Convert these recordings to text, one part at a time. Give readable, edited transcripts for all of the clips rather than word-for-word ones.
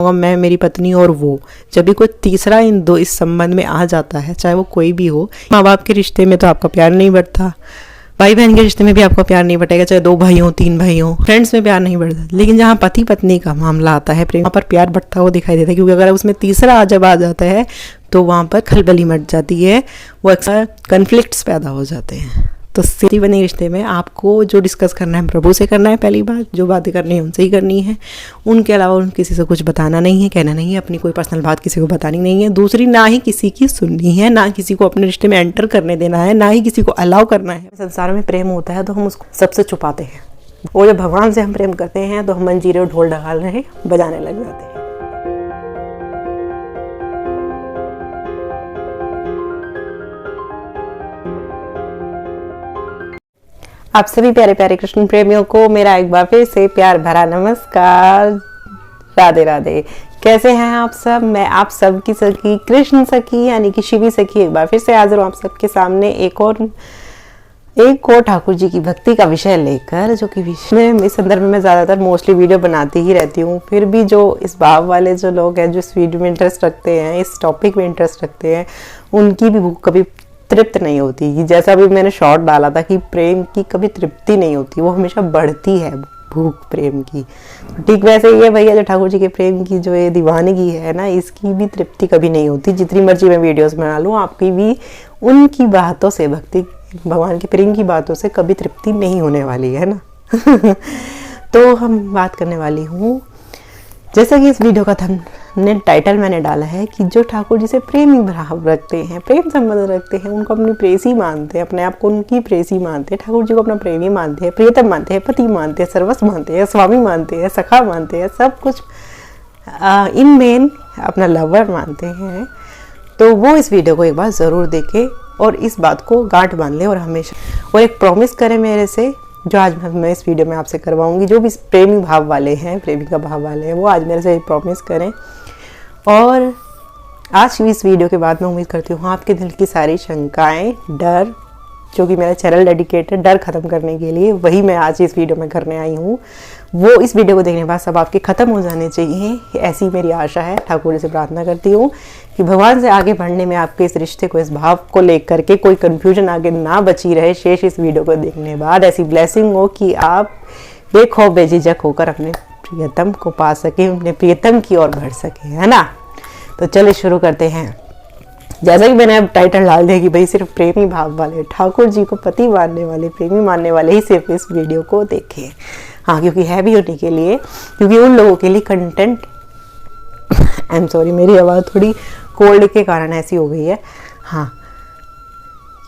मैं, मेरी पत्नी और वो। जब भी कोई तीसरा इस संबंध में आ जाता है, चाहे वो कोई भी हो, माँ बाप के रिश्ते में तो आपका प्यार नहीं बढ़ता, भाई बहन के रिश्ते में भी आपका प्यार नहीं बढ़ेगा, चाहे 2 भाई हो 3 भाई हो, फ्रेंड्स में प्यार नहीं बढ़ता। लेकिन जहाँ पति पत्नी का मामला आता है, प्रेम, वहाँ पर प्यार बढ़ता हुआ दिखाई देता है। क्योंकि अगर उसमें तीसरा जब आ जाता है तो वहाँ पर खलबली मच जाती है, वो अक्सर कन्फ्लिक्ट्स पैदा हो जाते हैं। तो स्थिति बने रिश्ते में आपको जो डिस्कस करना है प्रभु से करना है, पहली बात। जो बातें करनी है उनसे ही करनी है, उनके अलावा किसी से कुछ बताना नहीं है, कहना नहीं है, अपनी कोई पर्सनल बात किसी को बतानी नहीं है। दूसरी, ना ही किसी की सुननी है, ना किसी को अपने रिश्ते में एंटर करने देना है, ना ही किसी को अलाउ करना है। संसार में प्रेम होता है तो हम उसको सबसे छुपाते हैं, और जब भगवान से हम प्रेम करते हैं तो हम मंजीरे और ढोल ढकाल रहे बजाने लग जाते हैं। आप सभी प्यारे प्यारे कृष्ण प्रेमियों को मेरा एक बार फिर से प्यार भरा नमस्कार। राधे राधे। कैसे हैं आप सब? मैं आप सबकी सखी कृष्ण सखी यानी कि शिवी सखी एक बार फिर से हाजिर हूँ आप सबके सामने एक और ठाकुर जी की भक्ति का विषय लेकर, जो कि विषय में इस संदर्भ में मैं ज़्यादातर मोस्टली वीडियो बनाती ही रहती हूँ। फिर भी जो इस भाव वाले जो लोग हैं, जो इस वीडियो में इंटरेस्ट रखते हैं, इस टॉपिक में इंटरेस्ट रखते हैं, उनकी भी भूख कभी तृप्त नहीं होती। जैसा भी मैंने शॉर्ट डाला था कि प्रेम की कभी तृप्ति नहीं होती, वो हमेशा बढ़ती है भूख प्रेम की। ठीक वैसे ही है भैया, जो ठाकुर जी के प्रेम की जो ये दीवानगी है ना, इसकी भी तृप्ति कभी नहीं होती। जितनी मर्जी मैं वीडियोस बना लूँ, आपकी भी उनकी बातों से, भक्ति भगवान के प्रेम की बातों से कभी तृप्ति नहीं होने वाली है ना। तो हम बात करने वाली हूँ, जैसा कि इस वीडियो का टाइटल मैंने डाला है कि जो ठाकुर जी से प्रेमी भाव रखते हैं, प्रेम संबंध रखते हैं, उनको अपनी प्रेसी मानते हैं, अपने आप को उनकी प्रेसी मानते हैं, ठाकुर जी को अपना प्रेमी मानते हैं, प्रियतम मानते हैं, पति मानते हैं, सर्वस्व मानते हैं, स्वामी मानते हैं, सखा मानते हैं, सब कुछ इन मेन अपना लवर मानते हैं। तो वो इस वीडियो को एक बार ज़रूर देखें और इस बात को गांठ बांध लें, और हमेशा और एक प्रॉमिस करें मेरे से, जो आज मैं इस वीडियो में आपसे करवाऊंगी। जो भी प्रेमी भाव वाले हैं, प्रेमिका भाव वाले हैं, वो आज मेरे से प्रॉमिस करें। और आज की इस वीडियो के बाद मैं उम्मीद करती हूँ आपके दिल की सारी शंकाएं, डर, जो कि मेरा चैनल डेडिकेटेड डर खत्म करने के लिए, वही मैं आज इस वीडियो में करने आई हूँ, वो इस वीडियो को देखने के बाद सब आपके ख़त्म हो जाने चाहिए। ऐसी मेरी आशा है। ठाकुर जी से प्रार्थना करती हूँ कि भगवान से आगे बढ़ने में आपके इस रिश्ते को, इस भाव को लेकर के कोई कन्फ्यूजन आगे ना बची रहे। शेष इस वीडियो को देखने के बाद ऐसी ब्लेसिंग हो कि आप बेखौफ बेझिझक होकर अपने प्रियतम को पा सके, अपने प्रियतम की ओर बढ़ सके, है ना। तो चलिए शुरू करते हैं। जैसा कि मैंने अब टाइटल डाल दिया कि भाई सिर्फ प्रेमी भाव वाले, ठाकुर जी को पति मानने वाले, प्रेमी मानने वाले ही सिर्फ इस वीडियो को देखें। हाँ, क्योंकि है भी उन्हीं के लिए, क्योंकि उन लोगों के लिए कंटेंट आई एम सॉरी, मेरी आवाज़ थोड़ी कोल्ड के कारण ऐसी हो गई है। हाँ,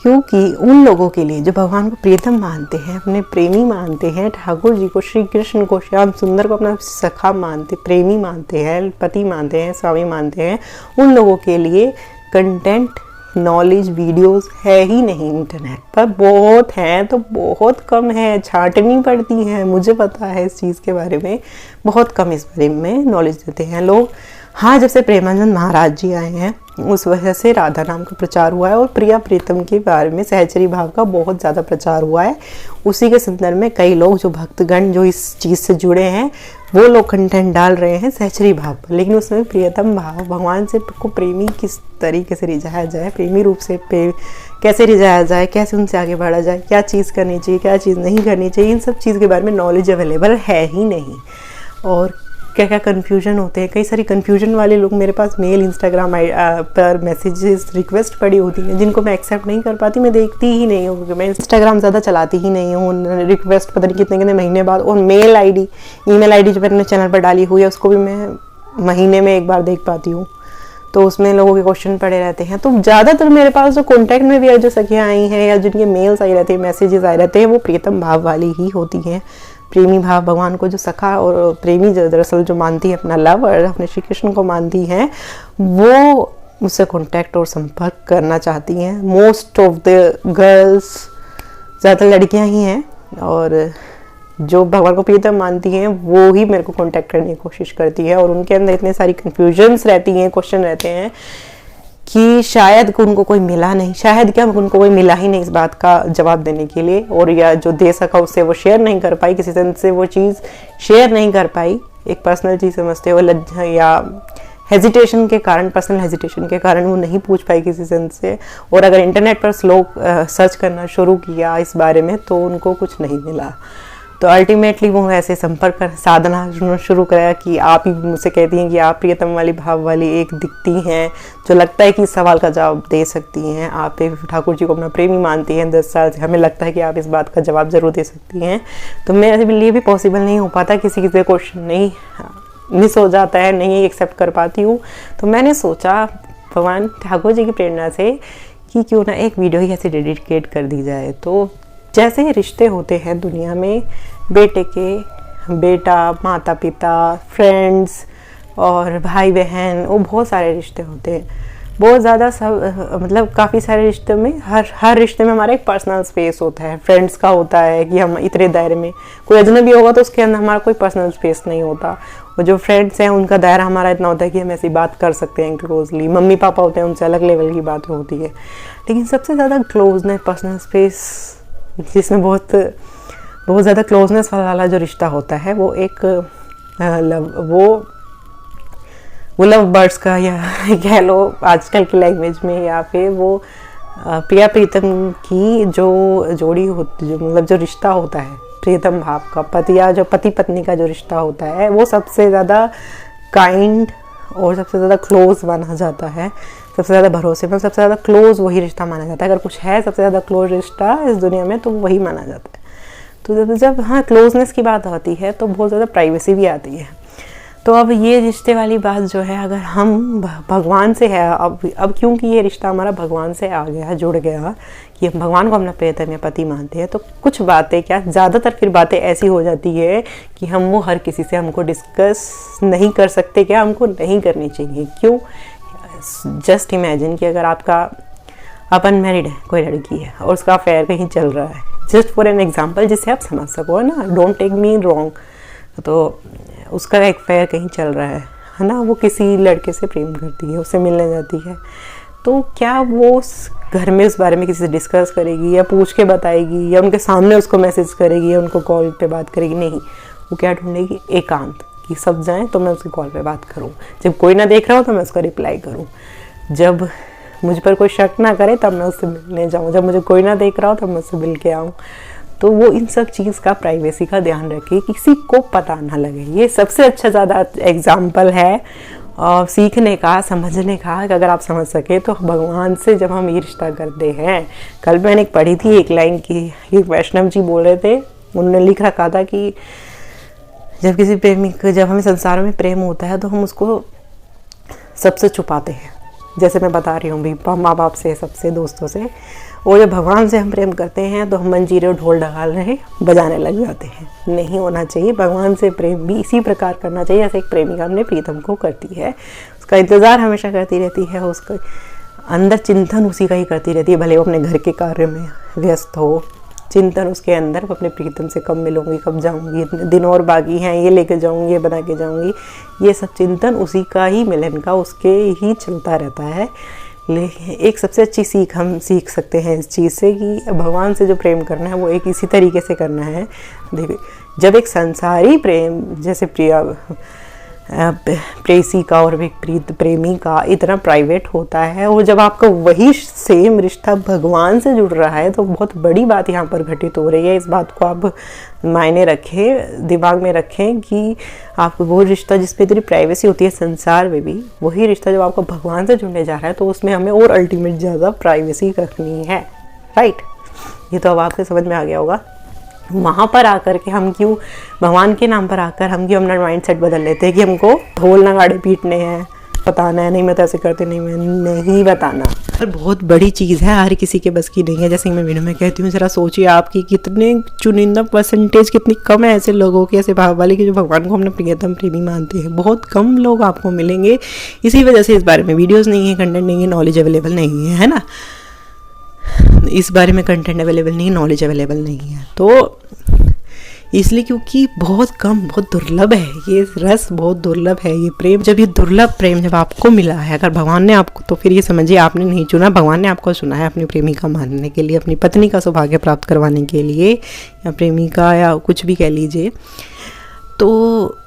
क्योंकि उन लोगों के लिए जो भगवान को प्रियतम मानते हैं, अपने प्रेमी मानते हैं, ठाकुर जी को, श्री कृष्ण को, श्याम सुंदर को अपना सखा मानते, प्रेमी मानते हैं, पति मानते हैं, स्वामी मानते हैं, उन लोगों के लिए कंटेंट, नॉलेज, वीडियोस है ही नहीं। इंटरनेट पर बहुत हैं तो बहुत कम है, छांटनी पड़ती है। मुझे पता है इस चीज़ के बारे में, बहुत कम इस बारे में नॉलेज देते हैं लोग। हाँ, जब से प्रेमानंद महाराज जी आए हैं उस वजह से राधा नाम का प्रचार हुआ है, और प्रिया प्रीतम के बारे में, सहचरी भाव का बहुत ज़्यादा प्रचार हुआ है। उसी के संदर्भ में कई लोग, जो भक्तगण जो इस चीज़ से जुड़े हैं, वो लोग कंटेंट डाल रहे हैं सहचरी भाव पर। लेकिन उसमें प्रियतम भाव, भगवान से को प्रेमी किस तरीके से रिझाया जाए, प्रेमी रूप से कैसे रिझाया जाए, कैसे उनसे आगे बढ़ा जाए, क्या चीज़ करनी चाहिए, क्या चीज़ नहीं करनी चाहिए, इन सब चीज़ के बारे में नॉलेज अवेलेबल है ही नहीं। और क्या क्या कन्फ्यूजन होते हैं, कई सारी कन्फ्यूजन वाले लोग मेरे पास मेल, इंस्टाग्राम पर मैसेजेस, रिक्वेस्ट पड़ी होती हैं, जिनको मैं एक्सेप्ट नहीं कर पाती। मैं देखती ही नहीं हूँ, क्योंकि मैं इंस्टाग्राम ज़्यादा चलाती ही नहीं हूँ। रिक्वेस्ट पता नहीं कितने कितने महीने बाद, और मेल आईडी, ईमेल आईडी जो मैंने चैनल पर डाली हुई है, उसको भी मैं महीने में एक बार देख पाती हूँ। तो उसमें लोगों के क्वेश्चन पड़े रहते हैं। तो ज़्यादातर मेरे पास जो कॉन्टैक्ट में भी जो सखियाँ आई हैं, या जिनके मेल्स आई रहते हैं, मैसेजेस आए रहते हैं, वो प्रियतम भाव वाली ही होती हैं। प्रेमी भाव, भगवान को जो सखा और प्रेमी दरअसल जो मानती है, अपना लवर, अपने श्री कृष्ण को मानती हैं, वो मुझसे कांटेक्ट और संपर्क करना चाहती हैं। मोस्ट ऑफ द गर्ल्स, ज़्यादातर लड़कियां ही हैं, और जो भगवान को प्रियतम मानती हैं वो ही मेरे को कांटेक्ट करने की कोशिश करती है। और उनके अंदर इतने सारी कन्फ्यूजन्स रहती हैं, क्वेश्चन रहते हैं कि शायद उनको कोई मिला नहीं, शायद क्या उनको कोई मिला ही नहीं इस बात का जवाब देने के लिए, और या जो दे सका उससे वो शेयर नहीं कर पाई, किसी से वो चीज़ शेयर नहीं कर पाई, एक पर्सनल चीज़ समझते हो, लज्जा या हेजिटेशन के कारण, पर्सनल हेजिटेशन के कारण वो नहीं पूछ पाई किसी से, और अगर इंटरनेट पर स्लो सर्च करना शुरू किया इस बारे में तो उनको कुछ नहीं मिला। तो अल्टीमेटली वो ऐसे संपर्क साधना शुरू कराया कि आप ही मुझसे कहती हैं कि आप प्रियतम वाली भाव वाली एक दिखती हैं जो लगता है कि इस सवाल का जवाब दे सकती हैं। आप ठाकुर जी को अपना प्रेमी मानती हैं 10 साल से, हमें लगता है कि आप इस बात का जवाब ज़रूर दे सकती हैं। तो मेरे लिए भी पॉसिबल नहीं हो पाता, किसी से क्वेश्चन नहीं मिस हो जाता है, नहीं एक्सेप्ट कर पाती हूँ। तो मैंने सोचा भगवान ठाकुर जी की प्रेरणा से कि क्यों ना एक वीडियो ही ऐसे डेडिकेट कर दी जाए। तो जैसे रिश्ते होते हैं दुनिया में, बेटे के बेटा, माता पिता, फ्रेंड्स और भाई बहन, वो बहुत सारे रिश्ते होते हैं, बहुत ज़्यादा सब, मतलब काफ़ी सारे रिश्ते में हर रिश्ते में हमारा एक पर्सनल स्पेस होता है। फ्रेंड्स का होता है कि हम इतने दायरे में, कोई अजनबी होगा तो उसके अंदर हमारा कोई पर्सनल स्पेस नहीं होता। और जो फ्रेंड्स हैं उनका दायरा हमारा इतना होता है कि हम ऐसी बात कर सकते हैं क्लोजली। मम्मी पापा होते हैं, उनसे अलग लेवल की बात होती है। लेकिन सबसे ज़्यादा क्लोजनेस, पर्सनल स्पेस जिसमें बहुत ज़्यादा क्लोजनेस वाला जो रिश्ता होता है वो एक वो लव बर्ड्स का, या कह लो आजकल की लैंग्वेज में, या फिर वो प्रिया प्रीतम की जो जोड़ी होती, जो मतलब जो रिश्ता होता है प्रियतम भाव का, पति या जो पति पत्नी का जो रिश्ता होता है, वो सबसे ज़्यादा काइंड और सबसे ज़्यादा क्लोज माना जाता है, सबसे ज़्यादा भरोसेमंद, सबसे ज़्यादा क्लोज वही रिश्ता माना जाता है। अगर कुछ है सबसे ज़्यादा क्लोज रिश्ता इस दुनिया में तो वही माना जाता है। तो जब हाँ क्लोजनेस की बात आती है तो बहुत ज़्यादा प्राइवेसी भी आती है। तो अब ये रिश्ते वाली बात जो है, अगर हम भगवान से है, अब क्योंकि ये रिश्ता हमारा भगवान से आ गया, जुड़ गया कि हम भगवान को अपना प्रियतम या पति मानते हैं, तो कुछ बातें, क्या ज़्यादातर फिर बातें ऐसी हो जाती है कि हम वो हर किसी से हमको डिस्कस नहीं कर सकते, क्या हमको नहीं करनी चाहिए। क्यों? जस्ट इमेजिन कि अगर आपका अनमैरिड है, कोई लड़की है और उसका अफेयर कहीं चल रहा है, जस्ट फॉर एन एग्जाम्पल जिससे आप समझ सको, है ना, डोंट टेक मी रॉन्ग, तो उसका एक अफेयर कहीं चल रहा है ना, वो किसी लड़के से प्रेम करती है, उससे मिलने जाती है, तो क्या वो घर में उस बारे में किसी से डिस्कस करेगी या पूछ के बताएगी या उनके सामने उसको मैसेज करेगी या उनको कॉल पे बात करेगी? नहीं, वो क्या ढूंढेगी? एकांत, कि सब जाएं तो मैं उसकी कॉल पे बात करूं, जब कोई ना देख रहा हो तो मैं उसका रिप्लाई करूं, जब मुझ पर कोई शक ना करे तब मैं उससे मिलने जाऊं, जब मुझे कोई ना देख रहा हो तब मैं उससे मिल के आऊँ। तो वो इन सब चीज़ का, प्राइवेसी का ध्यान रखे, किसी को पता ना लगे। ये सबसे अच्छा ज़्यादा एग्जाम्पल है और सीखने का, समझने का, कि अगर आप समझ सके तो भगवान से जब हम ये रिश्ता करते हैं। कल मैंने पढ़ी थी एक लाइन की, एक वैष्णव जी बोल रहे थे, उन्होंने लिख रखा था कि जब किसी प्रेमी, जब हमें संसार में प्रेम होता है तो हम उसको सबसे छुपाते हैं, जैसे मैं बता रही हूँ भी, माँ बाप से, सबसे, दोस्तों से। और जब भगवान से हम प्रेम करते हैं तो हम मंजीरे और ढोल ढगाल रहे बजाने लग जाते हैं। नहीं होना चाहिए। भगवान से प्रेम भी इसी प्रकार करना चाहिए जैसे एक प्रेमिका अपने प्रीतम को करती है, उसका इंतज़ार हमेशा करती रहती है, उसका अंदर चिंतन उसी का ही करती रहती है, भले वो अपने घर के कार्य में व्यस्त हो, चिंतन उसके अंदर, अपने प्रीतम से कब मिलूंगी, कब जाऊंगी, इतने दिन और बाकी हैं, ये लेके जाऊंगी, ये बना के जाऊंगी, ये सब चिंतन उसी का ही, मिलन का उसके ही चलता रहता है। लेकिन एक सबसे अच्छी सीख हम सीख सकते हैं इस चीज़ से कि भगवान से जो प्रेम करना है वो एक इसी तरीके से करना है। देखिए, जब एक संसारी प्रेम जैसे प्रेसी का और एक प्रेमी का इतना प्राइवेट होता है, और जब आपका वही सेम रिश्ता भगवान से जुड़ रहा है तो बहुत बड़ी बात यहाँ पर घटित हो रही है। इस बात को आप मायने रखें, दिमाग में रखें कि आपको वो रिश्ता जिसमें इतनी प्राइवेसी होती है संसार में भी, वही रिश्ता जब आपको भगवान से जुड़ने जा रहा है तो उसमें हमें और अल्टीमेट ज़्यादा प्राइवेसी रखनी है, राइट। ये तो अब आपके समझ में आ गया होगा। वहाँ पर आकर के हम क्यों, भगवान के नाम पर आकर हम क्यों अपना माइंड सेट बदल लेते हैं कि हमको ढोल नगाड़े पीटने हैं, बताना है, नहीं मैं तो ऐसे करते, नहीं मैं नहीं बताना। पर बहुत बड़ी चीज़ है, हर किसी के बस की नहीं है। जैसे मैं वीडियो में कहती हूँ, ज़रा सोचिए आपकी कितने चुनिंदा परसेंटेज, कितनी कम है ऐसे लोगों की, ऐसे भाव वाले की जो भगवान को अपना प्रियतम प्रेमी मानते हैं। बहुत कम लोग आपको मिलेंगे। इसी वजह से इस बारे में वीडियोज़ नहीं है, कंटेंट नहीं है, नॉलेज अवेलेबल नहीं है ना, इस बारे में कंटेंट अवेलेबल नहीं है, नॉलेज अवेलेबल नहीं है। तो इसलिए क्योंकि बहुत कम, बहुत दुर्लभ है ये रस, बहुत दुर्लभ है ये प्रेम। जब ये दुर्लभ प्रेम जब आपको मिला है, अगर भगवान ने आपको, तो फिर ये समझिए आपने नहीं चुना, भगवान ने आपको चुना है अपनी प्रेमिका मानने के लिए, अपनी पत्नी का सौभाग्य प्राप्त करवाने के लिए, या प्रेमिका या कुछ भी कह लीजिए। तो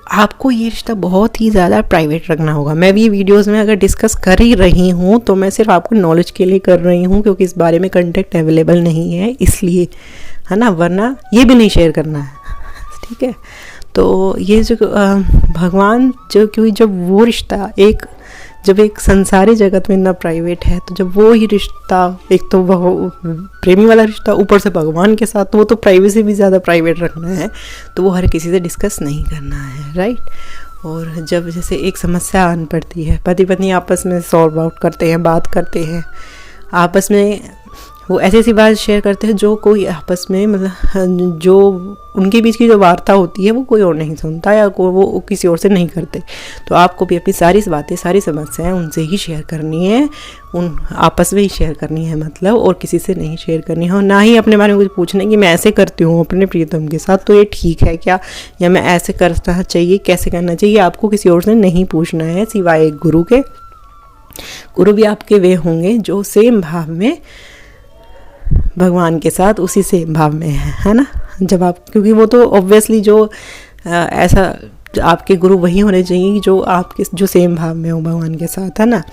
आपको ये रिश्ता बहुत ही ज़्यादा प्राइवेट रखना होगा। मैं भी वीडियोस में अगर डिस्कस कर ही रही हूँ तो मैं सिर्फ आपको नॉलेज के लिए कर रही हूँ, क्योंकि इस बारे में कंटेंट अवेलेबल नहीं है इसलिए, है ना, वरना ये भी नहीं शेयर करना है, ठीक है। तो ये जो भगवान जो, क्योंकि जब वो रिश्ता जब एक संसारी जगत में इतना प्राइवेट है, तो जब वो ही रिश्ता, एक तो वो प्रेमी वाला रिश्ता, ऊपर से भगवान के साथ, तो वो तो प्राइवेसी भी ज़्यादा प्राइवेट रखना है, तो वो हर किसी से डिस्कस नहीं करना है, राइट। और जब जैसे एक समस्या आन पड़ती है, पति पत्नी आपस में सॉल्व आउट करते हैं, बात करते हैं आपस में, वो ऐसी ऐसी बात शेयर करते हैं जो कोई आपस में, मतलब जो उनके बीच की जो वार्ता होती है वो कोई और नहीं सुनता या वो किसी और से नहीं करते। तो आपको भी अपनी सारी बातें, सारी समस्याएं उनसे ही शेयर करनी है, उन आपस में ही शेयर करनी है मतलब, और किसी से नहीं शेयर करनी है। और ना ही अपने बारे में कुछ पूछना कि मैं ऐसे करती हूँ अपने प्रियतम के साथ, तो ये ठीक है क्या, या मैं ऐसे करना चाहिए, कैसे करना चाहिए, आपको किसी और से नहीं पूछना है सिवाय एक गुरु के। गुरु भी आपके वे होंगे जो सेम भाव में भगवान के साथ उसी सेम भाव में है ना। जब आप, क्योंकि वो तो ऑब्वियसली जो ऐसा आपके गुरु वही होने चाहिए जो आपके जो सेम भाव में हो भगवान के साथ, है ना।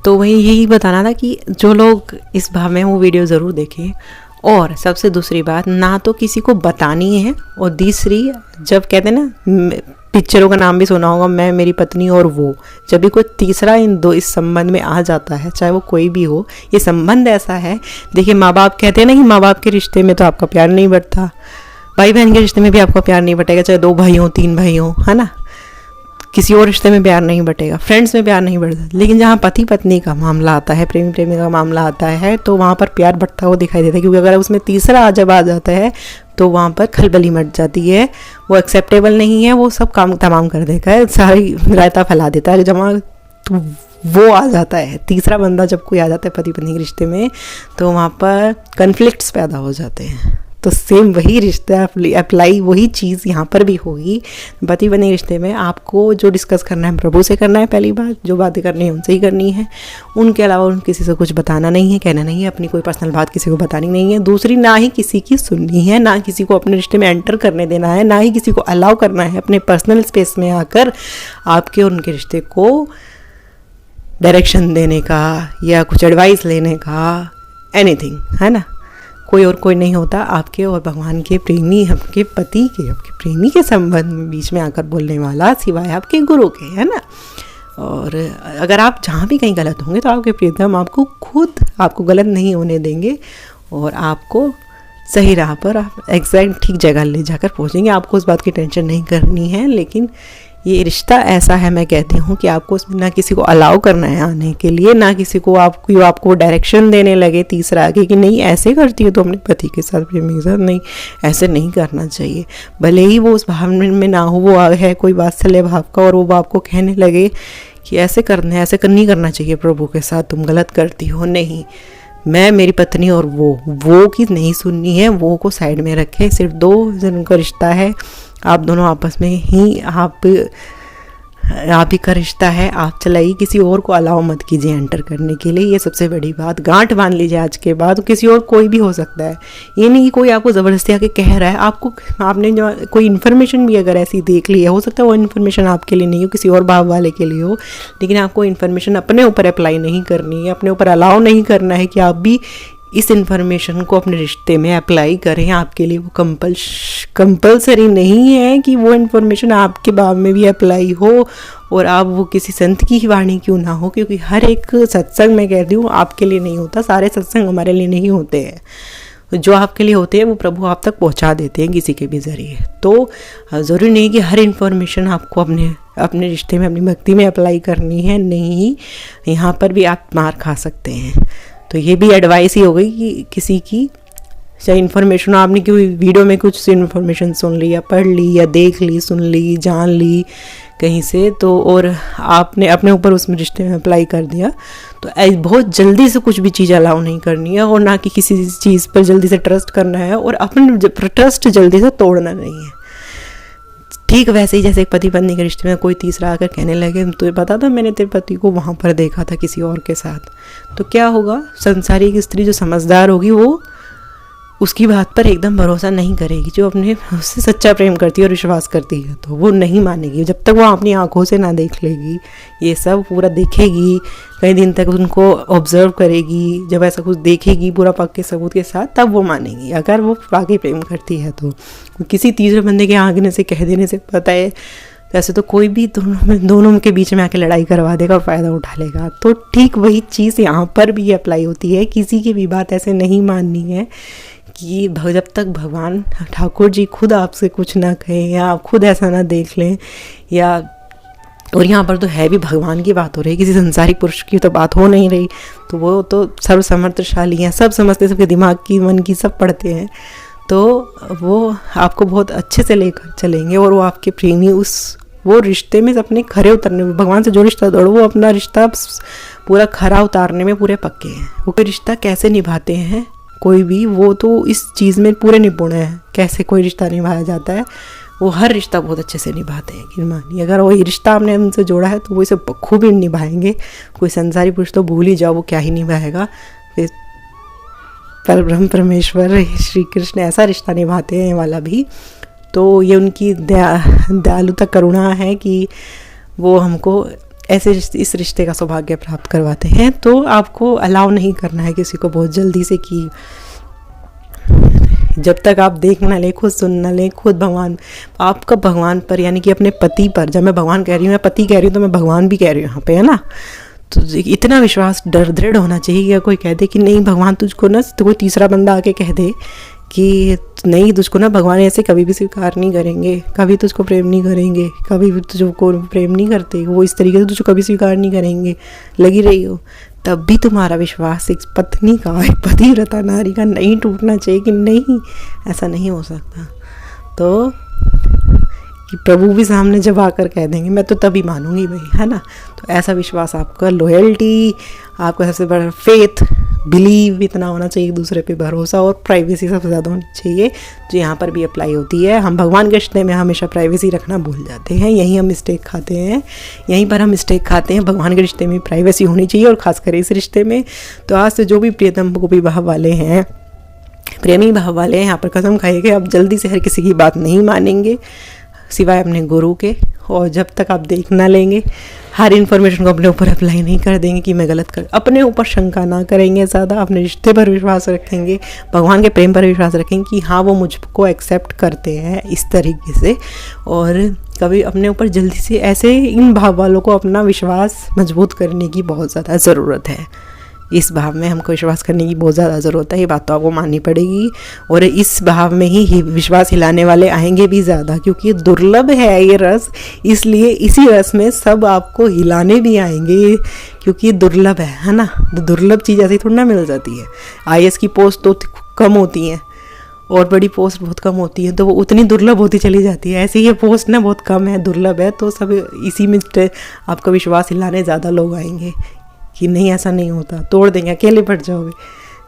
तो वही यही बताना था कि जो लोग इस भाव में वो वीडियो ज़रूर देखें। और सबसे दूसरी बात, ना तो किसी को बतानी है, और दूसरी, जब कहते हैं ना, पिक्चरों का नाम भी सुना होगा, मैं, मेरी पत्नी और वो, जब भी कोई तीसरा इस संबंध में आ जाता है, चाहे वो कोई भी हो, ये संबंध ऐसा है, देखिए माँ बाप कहते हैं ना कि माँ बाप के रिश्ते में तो आपका प्यार नहीं बढ़ता, भाई बहन के रिश्ते में भी आपका प्यार नहीं बटेगा, चाहे 2 भाई हो 3 भाई हो, है ना, किसी और रिश्ते में प्यार नहीं बटेगा, फ्रेंड्स में प्यार नहीं बढ़ता। लेकिन जहाँ पति पत्नी का मामला आता है, प्रेमी प्रेमी का मामला आता है, तो वहाँ पर प्यार बढ़ता हुआ दिखाई देता है, क्योंकि अगर उसमें तीसरा जब आ जाता है तो वहाँ पर खलबली मच जाती है, वो एक्सेप्टेबल नहीं है, वो सब काम तमाम कर देता है, सारी रायता फैला देता है जमा, तो वो आ जाता है तीसरा बंदा, जब कोई आ जाता है पति पत्नी के रिश्ते में, तो वहाँ पर कन्फ्लिक्ट्स पैदा हो जाते हैं। तो सेम वही रिश्ता अप्लाई, वही चीज़ यहाँ पर भी होगी। पति पत्नी रिश्ते में आपको जो डिस्कस करना है प्रभु से करना है, पहली बात, जो बातें करनी है उनसे ही करनी है, उनके अलावा किसी से कुछ बताना नहीं है, कहना नहीं है, अपनी कोई पर्सनल बात किसी को बतानी नहीं है। दूसरी, ना ही किसी की सुननी है, ना किसी को अपने रिश्ते में एंटर करने देना है, ना ही किसी को अलाउ करना है अपने पर्सनल स्पेस में आकर आपके और उनके रिश्ते को डायरेक्शन देने का या कुछ एडवाइस लेने का, एनीथिंग, है ना। कोई और कोई नहीं होता आपके और भगवान के प्रेमी, आपके पति के, आपके प्रेमी के संबंध में बीच में आकर बोलने वाला, सिवाय आपके गुरु के, है ना। और अगर आप जहाँ भी कहीं गलत होंगे तो आपके प्रियतम आपको खुद आपको गलत नहीं होने देंगे और आपको सही राह पर, आप एग्जैक्ट ठीक जगह ले जाकर पहुँचेंगे। आपको उस बात की टेंशन नहीं करनी है। लेकिन ये रिश्ता ऐसा है, मैं कहती हूँ कि आपको उसमें ना किसी को अलाउ करना है आने के लिए, ना किसी को आपको डायरेक्शन देने लगे तीसरा आगे कि नहीं ऐसे करती हो तो अपने पति के साथ, प्रेमी के साथ, नहीं ऐसे नहीं करना चाहिए। भले ही वो उस भाव में ना हो, वो है कोई वात्सल्य भाव का, और वो आपको कहने लगे कि ऐसे करना है, ऐसे नहीं करना चाहिए प्रभु के साथ, तुम गलत करती हो, नहीं, मैं, मेरी पत्नी और वो की नहीं सुननी है, वो को साइड में रखे। सिर्फ 2 जनों का रिश्ता है, आप दोनों आपस में ही, आप ही का रिश्ता है, आप चलाइए, किसी और को अलाउ मत कीजिए एंटर करने के लिए। ये सबसे बड़ी बात, गांठ बांध लीजिए आज के बाद। किसी और कोई भी हो सकता है, ये नहीं कि कोई आपको ज़बरदस्ती आके कह रहा है। आपने जो कोई इन्फॉर्मेशन भी अगर ऐसी देख ली है, हो सकता है वो इन्फॉर्मेशन आपके लिए नहीं हो, किसी और भाव वाले के लिए हो, लेकिन आपको इन्फॉर्मेशन अपने ऊपर अप्लाई नहीं करनी है, अपने ऊपर अलाउ नहीं करना है कि आप भी इस इन्फॉर्मेशन को अपने रिश्ते में अप्लाई करें। आपके लिए वो कंपल्सरी नहीं है कि वो इन्फॉर्मेशन आपके भाव में भी अप्लाई हो, और आप वो किसी संत की ही वाणी क्यों ना हो, क्योंकि हर एक सत्संग, मैं कहती हूँ, आपके लिए नहीं होता। सारे सत्संग हमारे लिए नहीं होते हैं। जो आपके लिए होते हैं वो प्रभु आप तक पहुँचा देते हैं किसी के भी ज़रिए। तो ज़रूरी नहीं कि हर इन्फॉर्मेशन आपको अपने रिश्ते में, अपनी भक्ति में अप्लाई करनी है, नहीं, यहाँ पर भी आप मार खा सकते हैं। तो ये भी एडवाइस ही हो गई कि किसी की चाहे इन्फॉर्मेशन, आपने कोई वीडियो में कुछ इन्फॉर्मेशन सुन ली या पढ़ ली या देख ली, सुन ली, जान ली कहीं से, तो और आपने अपने ऊपर उसमें रिश्ते में अप्लाई कर दिया, तो बहुत जल्दी से कुछ भी चीज़ अलाउ नहीं करनी है, और ना कि किसी चीज़ पर जल्दी से ट्रस्ट करना है, और अपने ट्रस्ट जल्दी से तोड़ना नहीं है। ठीक वैसे ही जैसे एक पति पत्नी के रिश्ते में कोई तीसरा आकर कहने लगे, तुझे पता था मैंने तेरे पति को वहाँ पर देखा था किसी और के साथ, तो क्या होगा, संसारिक स्त्री जो समझदार होगी वो उसकी बात पर एकदम भरोसा नहीं करेगी। जो अपने उससे सच्चा प्रेम करती है और विश्वास करती है तो वो नहीं मानेगी जब तक वो अपनी आंखों से ना देख लेगी, ये सब पूरा देखेगी, कई दिन तक उनको ऑब्जर्व करेगी, जब ऐसा कुछ देखेगी पूरा पक्के सबूत के साथ, तब वो मानेगी अगर वो वाकई प्रेम करती है। तो किसी तीसरे बंदे के आगे से कह देने से पता है वैसे तो कोई भी दोनों के बीच में आके लड़ाई करवा देगा और फ़ायदा उठा लेगा। तो ठीक वही चीज़ यहाँ पर भी अप्लाई होती है। किसी की भी बात ऐसे नहीं माननी है कि जब तक भगवान ठाकुर जी खुद आपसे कुछ ना कहें या आप खुद ऐसा ना देख लें, या और यहाँ पर तो है भी भगवान की बात हो रही है, किसी संसारिक पुरुष की तो बात हो नहीं रही। तो वो तो सर्वसमर्थशाली हैं, सब समझते, सबके दिमाग की मन की सब पढ़ते हैं। तो वो आपको बहुत अच्छे से लेकर चलेंगे और वो आपके प्रेमी वो रिश्ते में अपने खरे उतरने में, भगवान से जो रिश्ता तोड़ो वो अपना रिश्ता पूरा खरा उतारने में पूरे पक्के हैं। वो कोई रिश्ता कैसे निभाते हैं कोई भी, वो तो इस चीज़ में पूरे निपुण है कैसे कोई रिश्ता निभाया जाता है। वो हर रिश्ता बहुत अच्छे से निभाते हैं कि मानिए अगर वही रिश्ता आपने उनसे जोड़ा है तो वो इसे खूब ही निभाएंगे। कोई संसारी पुरुष तो भूल ही जाओ, वो क्या ही निभाएगा। फिर पर ब्रह्म परमेश्वर श्री कृष्ण ऐसा रिश्ता निभाते हैं वाला भी। तो ये उनकी दयालुता करुणा है कि वो हमको ऐसे इस रिश्ते का सौभाग्य प्राप्त करवाते हैं। तो आपको अलाउ नहीं करना है किसी को बहुत जल्दी से कि जब तक आप देख ना लें, खुद सुन ना लें, खुद भगवान आपका भगवान पर यानी कि अपने पति पर, जब मैं भगवान कह रही हूँ, मैं पति कह रही हूँ तो मैं भगवान भी कह रही हूँ यहाँ पे, है ना। तो इतना विश्वास दृढ़ होना चाहिए कि कोई कह दे कि नहीं भगवान तुझको ना, तो कोई तीसरा बंदा आके कह दे कि नहीं तुझको ना भगवान ऐसे कभी भी स्वीकार नहीं करेंगे, कभी तुझको प्रेम नहीं करेंगे, कभी भी तुझको प्रेम नहीं करते, वो इस तरीके से तुझको कभी स्वीकार नहीं करेंगे, लगी रही हो, तब भी तुम्हारा विश्वास एक पत्नी का, एक पतिव्रता नारी का नहीं टूटना चाहिए कि नहीं ऐसा नहीं हो सकता। तो कि प्रभु भी सामने जब आकर कह देंगे मैं तो तभी मानूंगी भाई, है ना। तो ऐसा विश्वास आपका, लॉयल्टी आपका, सबसे बड़ा फेथ, बिलीव इतना होना चाहिए, दूसरे पे भरोसा, और प्राइवेसी सबसे ज़्यादा होनी चाहिए, जो यहाँ पर भी अप्लाई होती है। हम भगवान के रिश्ते में हमेशा प्राइवेसी रखना भूल जाते हैं, यहीं हम मिस्टेक खाते हैं, यहीं पर हम मिस्टेक खाते हैं। भगवान के रिश्ते में प्राइवेसी होनी चाहिए और खासकर इस रिश्ते में। तो आज से जो भी प्रियतम गोपी भाव वाले हैं, प्रेमी भाव वाले हैं, यहाँ पर कसम खाइए कि आप जल्दी से हर किसी की बात नहीं मानेंगे सिवाय अपने गुरु के। और जब तक आप देख ना लेंगे, हर इन्फॉर्मेशन को अपने ऊपर अप्लाई नहीं कर देंगे कि मैं गलत कर, अपने ऊपर शंका ना करेंगे ज़्यादा, अपने रिश्ते पर विश्वास रखेंगे, भगवान के प्रेम पर विश्वास रखेंगे कि हाँ वो मुझको एक्सेप्ट करते हैं इस तरीके से। और कभी अपने ऊपर जल्दी से ऐसे इन भाव वालों को अपना विश्वास मजबूत करने की बहुत ज़्यादा ज़रूरत है। इस भाव में हमको विश्वास करने की बहुत ज़्यादा ज़रूरत है, ये बात तो आपको माननी पड़ेगी। और इस भाव में ही विश्वास हिलाने वाले आएंगे भी ज़्यादा, क्योंकि दुर्लभ है ये रस, इसलिए इसी रस में सब आपको हिलाने भी आएंगे, क्योंकि दुर्लभ है ना। दुर्लभ चीज़ ऐसी थोड़ी ना मिल जाती है। IAS की पोस्ट तो कम होती हैं और बड़ी पोस्ट बहुत कम होती है, तो वो उतनी दुर्लभ होती चली जाती है। ऐसे ये पोस्ट ना बहुत कम है, दुर्लभ है, तो सब इसी में आपका विश्वास हिलाने ज़्यादा लोग आएंगे कि नहीं ऐसा नहीं होता, तोड़ देंगे, अकेले पड़ जाओगे,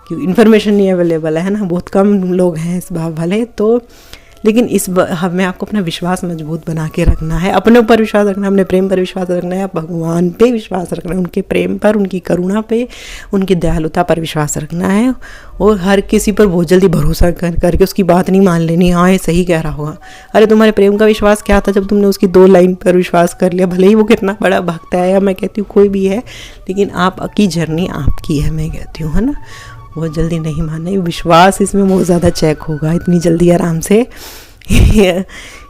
क्योंकि इन्फॉर्मेशन नहीं अवेलेबल है ना, बहुत कम लोग हैं इस भाव वाले। तो लेकिन इस हमें आपको अपना विश्वास मजबूत बना के रखना है, अपने ऊपर विश्वास रखना है, अपने प्रेम पर विश्वास रखना है, भगवान पे विश्वास रखना है, उनके प्रेम पर, उनकी करुणा पे, उनकी दयालुता पर विश्वास रखना है। और हर किसी पर बहुत जल्दी भरोसा करके उसकी बात नहीं मान लेनी, हाँ ये सही कह रहा होगा। अरे तुम्हारे प्रेम का विश्वास क्या था जब तुमने उसकी 2 लाइन पर विश्वास कर लिया, भले ही वो कितना बड़ा भक्त है, या मैं कहती हूँ कोई भी है, लेकिन आपकी जर्नी आपकी है, मैं कहती हूँ, है ना। बहुत जल्दी नहीं मानना, विश्वास इसमें बहुत ज़्यादा चेक होगा इतनी जल्दी आराम से।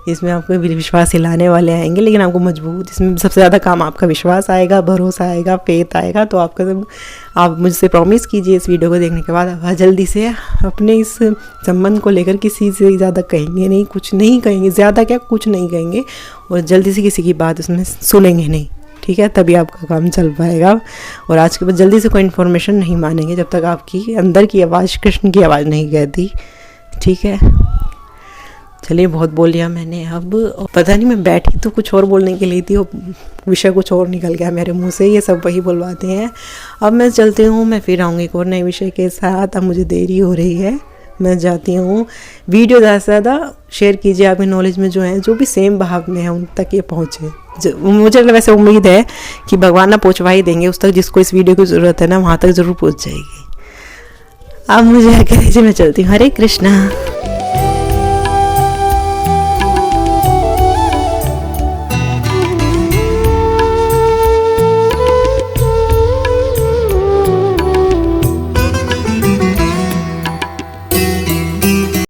इसमें आपको विश्वास हिलाने वाले आएंगे, लेकिन आपको मजबूत, इसमें सबसे ज़्यादा काम आपका विश्वास आएगा, भरोसा आएगा, फेथ आएगा। तो आप मुझसे प्रॉमिस कीजिए इस वीडियो को देखने के बाद आप जल्दी से अपने इस संबंध को लेकर किसी से ज़्यादा कहेंगे नहीं, कुछ नहीं कहेंगे, ज़्यादा क्या कुछ नहीं कहेंगे, और जल्दी से किसी की बात उसमें सुनेंगे नहीं, ठीक है। तभी आपका काम चल पाएगा। और आज के बाद जल्दी से कोई इन्फॉर्मेशन नहीं मानेंगे जब तक आपकी अंदर की आवाज़, कृष्ण की आवाज़ नहीं कहती, ठीक है। चलिए बहुत बोल लिया मैंने, अब पता नहीं मैं बैठी तो कुछ और बोलने के लिए थी, विषय कुछ और निकल गया मेरे मुंह से, ये सब वही बुलवाते हैं। अब मैं चलती हूँ, मैं फिर आऊँगी एक और नए विषय के साथ। अब मुझे देरी हो रही है, मैं जाती हूँ। वीडियो ज़्यादा से ज़्यादा शेयर कीजिए, आपके नॉलेज में जो है, जो भी सेम भाव में है, उन तक ये पहुँचे। मुझे वैसे उम्मीद है कि भगवान ना पहुँचवा ही देंगे उस तक जिसको इस वीडियो की ज़रूरत है ना, वहाँ तक ज़रूर पहुँच जाएगी। आप मुझे आगे दीजिए, मैं चलती हूँ। हरे कृष्णा।